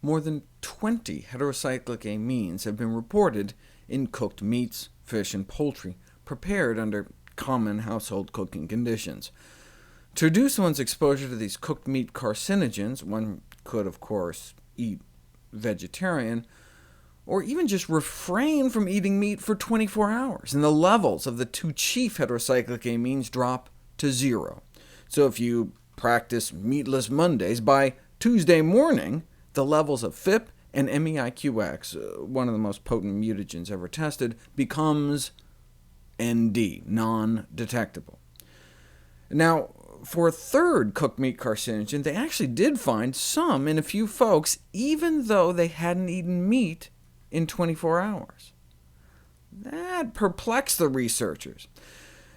more than 20 heterocyclic amines have been reported in cooked meats, fish, and poultry, prepared under common household cooking conditions. To reduce one's exposure to these cooked meat carcinogens, one could, of course, eat vegetarian, or even just refrain from eating meat for 24 hours, and the levels of the two chief heterocyclic amines drop to 0. So if you practice meatless Mondays, by Tuesday morning, the levels of FIP and MEIQX, one of the most potent mutagens ever tested, becomes ND, non-detectable. Now, for a third cooked meat carcinogen, they actually did find some in a few folks, even though they hadn't eaten meat in 24 hours. That perplexed the researchers.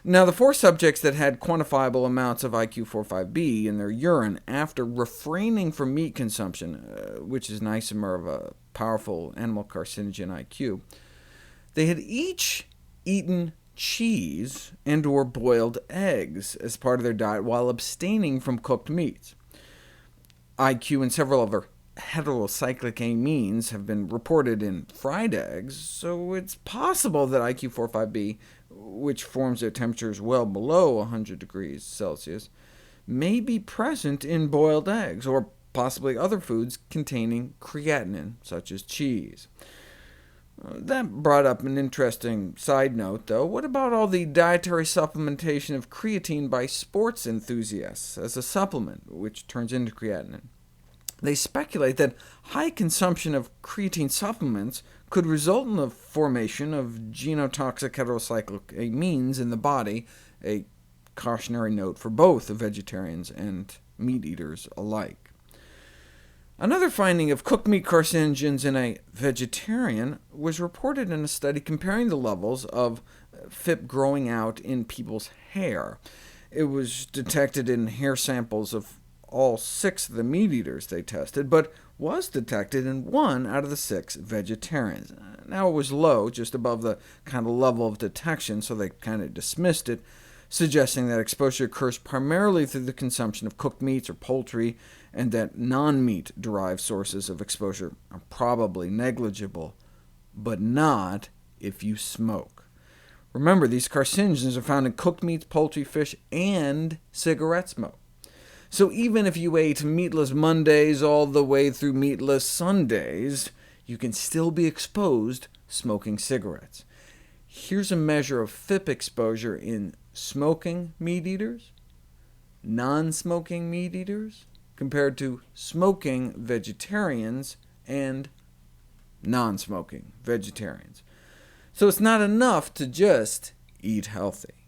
Now, the 4 subjects that had quantifiable amounts of IQ45B in their urine after refraining from meat consumption, which is an isomer of a powerful animal carcinogen IQ, they had each eaten cheese and/or boiled eggs as part of their diet while abstaining from cooked meats. IQ and several other heterocyclic amines have been reported in fried eggs, so it's possible that IQ45B, which forms at temperatures well below 100 degrees Celsius, may be present in boiled eggs, or possibly other foods containing creatinine, such as cheese. That brought up an interesting side note, though. What about all the dietary supplementation of creatine by sports enthusiasts as a supplement, which turns into creatinine? They speculate that high consumption of creatine supplements could result in the formation of genotoxic heterocyclic amines in the body, a cautionary note for both vegetarians and meat eaters alike. Another finding of cooked meat carcinogens in a vegetarian was reported in a study comparing the levels of FIP growing out in people's hair. It was detected in hair samples of all 6 of the meat eaters they tested, but was detected in 1 out of the 6 vegetarians. Now, it was low, just above the kind of level of detection, so they kind of dismissed it, suggesting that exposure occurs primarily through the consumption of cooked meats or poultry, and that non-meat-derived sources of exposure are probably negligible, but not if you smoke. Remember, these carcinogens are found in cooked meats, poultry, fish, and cigarette smoke. So even if you ate meatless Mondays all the way through meatless Sundays, you can still be exposed smoking cigarettes. Here's a measure of FIP exposure in smoking meat eaters, non-smoking meat eaters, compared to smoking vegetarians and non-smoking vegetarians. So it's not enough to just eat healthy.